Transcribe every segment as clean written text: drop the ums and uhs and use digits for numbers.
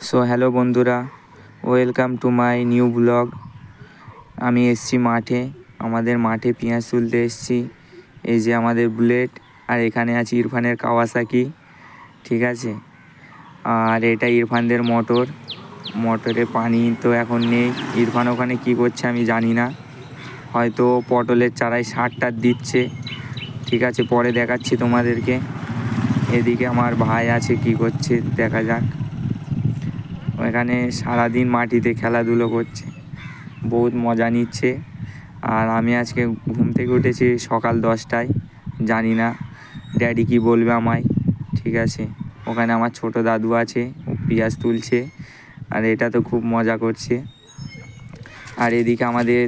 So hello বন্ধুরা, welcome to my new blog. আমি এসছি মাঠে, আমাদের মাঠে পেঁয়াজ তুলতে এসছি। এই যে আমাদের বুলেট, আর এখানে আছে ইরফানের কাওয়াসাকি, ঠিক আছে। আর এটা ইরফানদের মোটরে পানি তো এখন নেই। ইরফান ওখানে কি করছে আমি জানি না, হয়তো পটলের চারায় সার দিচ্ছে, ঠিক আছে। পরে দেখাচ্ছি তোমাদেরকে। এদিকে আমার ভাই আছে, কি করছে দেখা যাক। এখানে সারাদিন মাটিতে খেলাধুলো করছে, বহুত মজা নিচ্ছে। আর আমি আজকে ঘুম থেকে উঠেছি সকাল 10টায়, জানি না ড্যাডি কি বলবে আমায়, ঠিক আছে। ওখানে আমার ছোট দাদু আছে, ও পেঁয়াজ তুলছে, আর এটা তো খুব মজা করছে। আর এদিকে আমাদের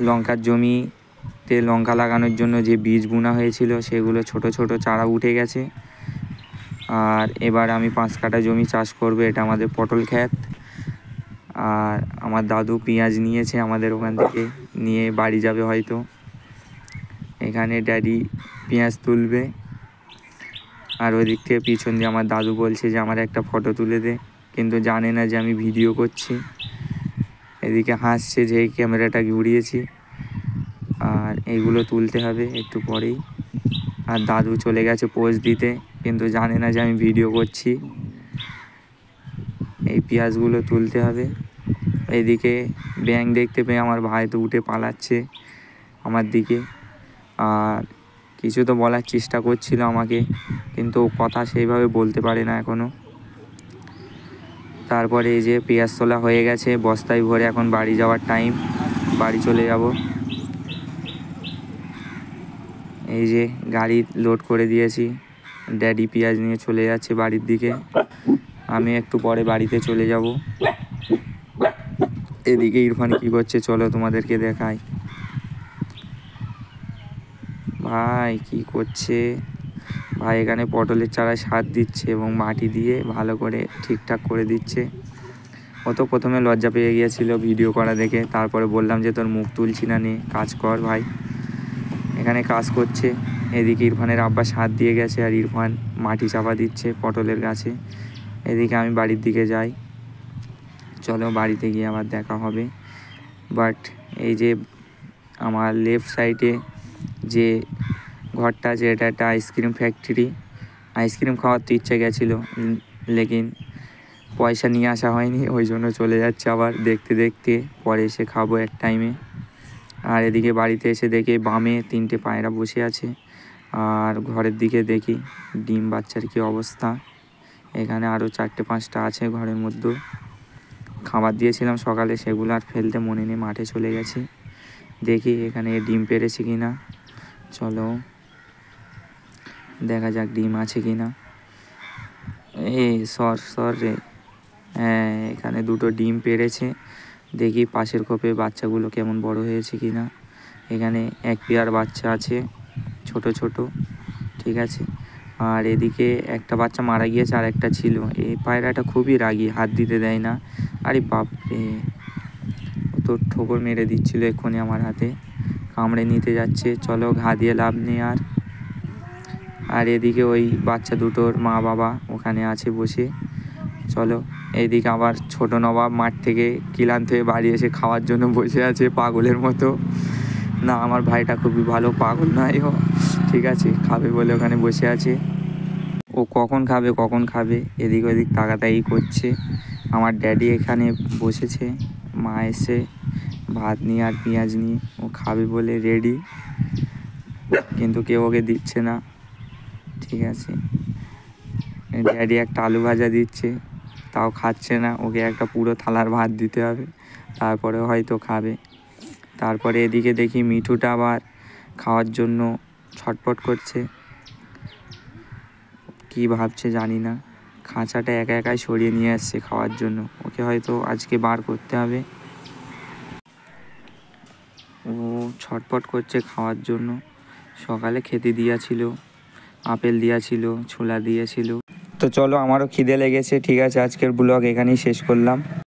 লঙ্কার জমিতে লঙ্কা লাগানোর জন্য যে বীজ বোনা হয়েছিল, সেগুলো ছোট ছোট চারা উঠে গেছে। আর এবার আমি 5 কাঠা জমি চাষ করবো, এটা আমাদের পটল ক্ষেত। আর আমার দাদু পেঁয়াজ নিয়েছে আমাদের ওখান থেকে, নিয়ে বাড়ি যাবে হয়তো। এখানে ড্যাডি পেঁয়াজ তুলবে, আর ওই দিক থেকে পিছন দিয়ে আমার দাদু বলছে যে আমার একটা ফটো তুলে দে, কিন্তু জানে না যে আমি ভিডিও করছি। এদিকে হাসছে যে এই ক্যামেরাটা ঘুরিয়েছি। আর এইগুলো তুলতে হবে একটু পরেই। আর দাদু চলে গেছে পোজ দিতে, কিন্তু জানে না যে আমি ভিডিও করছি। এই পেঁয়াজগুলো তুলতে হবে। এইদিকে ব্যাঙ দেখতে পেয়ে আমার ভাই তো উঠে পালাচ্ছে আমার দিকে, আর কিছু তো বলার চেষ্টা করছিল আমাকে, কিন্তু কথা সেইভাবে বলতে পারে না এখনও। তারপরে এই যে পেঁয়াজ তোলা হয়ে গেছে, বস্তায় ভরে এখন বাড়ি যাওয়ার টাইম, বাড়ি চলে যাব। এই যে গাড়ি লোড করে দিয়েছি, ড্যাডি পেঁয়াজ নিয়ে চলে যাচ্ছে বাড়ির দিকে। আমি একটু পরে বাড়িতে চলে যাব। এদিকে ইরফান কি করছে চলো তোমাদেরকে দেখাই। ভাই কি করছে, ভাই এখানে পটলের চারায় সার দিচ্ছে এবং মাটি দিয়ে ভালো করে ঠিকঠাক করে দিচ্ছে। ও তো প্রথমে লজ্জা পেয়ে গিয়েছিল ভিডিও করা দেখে, তারপরে বললাম যে তোর মুখ তুলছি না, নে কাজ কর ভাই। এখানে কাজ করছে। এদিকে ইরফানের আব্বা সার দিয়ে গেছে, আর ইরফান মাটি চাপা দিচ্ছে পটলের গাছে। এদিকে আমি বাড়ির দিকে যাই, চলো বাড়িতে গিয়ে আবার দেখা হবে। বাট এই যে আমার লেফট সাইডে যে ঘরটা আছে, এটা একটা আইসক্রিম ফ্যাক্টরি। আইসক্রিম খাওয়ার তো ইচ্ছে গেছিলো, লেকিন পয়সা নিয়ে আসা হয়নি, ওই জন্য চলে যাচ্ছে আবার দেখতে দেখতে। পরে এসে খাবো এক টাইমে। আর এদিকে বাড়িতে এসে দেখি বামে 3টে পায়রা বসে আছে, আর ঘরের দিকে দেখি ডিম বাচ্চার কি অবস্থা। এখানে আরও 4টে-5টা আছে ঘরের মধ্যে। খাবার দিয়েছিলাম সকালে, সেগুলো আর ফেলতে মনে নেই, মাঠে চলে গেছি। দেখি এখানে ডিম পেড়েছে কি না, চলো দেখা যাক ডিম আছে কি না। সর রে, হ্যাঁ এখানে 2টো ডিম পেড়েছে। দেখি পাশের খোপে বাচ্চাগুলো কেমন বড় হয়েছে কি না। এখানে 1 পেয়ার বাচ্চা আছে, ছোট ছোট, ঠিক আছে। আর এদিকে একটা বাচ্চা মারা গিয়েছে, আর একটা ছিল। এই পায়রাটা খুবই রাগী, হাত দিতে দেয় না। আরে বাপরে, তো ঠোকর মেরে দিচ্ছিল এক্ষুনি আমার হাতে, কামড়ে নিতে যাচ্ছে। চলো ঘা দিয়ে লাভ নেই আর। আর এদিকে ওই বাচ্চা দুটোর মা বাবা ওখানে আছে বসে। চলো এইদিকে আবার ছোট নবাব মাঠ থেকে ক্লান্ত হয়ে বাড়ি এসে খাওয়ার জন্য বসে আছে পাগলের মতো। না, আমার ভাইটা খুবই ভালো, পাগল নয় ও, ঠিক আছে। খাবে বলে ওখানে বসে আছে। ও কখন খাবে এদিক ওদিক তাকাতাকি করছে। আমার ড্যাডি এখানে বসেছে, মা এসে ভাত নিয়ে আর পেঁয়াজ নিয়ে, ও খাবে বলে রেডি, কিন্তু কেউ ওকে দিচ্ছে না, ঠিক আছে। ড্যাডি একটা আলু ভাজা দিচ্ছে, তাও খাচ্ছে না। ওকে একটা পুরো থালার ভাত দিতে হবে, তারপরে হয়তো খাবে। তারপরে এদিকে দেখি মিঠুটা আবার খাওয়ার জন্য ছটফট করছে, কি ভাবছে জানি না। খাঁচাটা একা একাই সরিয়ে নিয়ে আসছে খাওয়ার জন্য, ওকে হয়তো আজকে বার করতে হবে। ও ছটফট করছে খাওয়ার জন্য। সকালে খেতে দিয়েছিল, আপেল দিয়েছিল, ছোলা দিয়েছিল। তো চলো, আমারও খিদে লেগেছে, ঠিক আছে। আজকের ব্লগ এখানেই শেষ করলাম।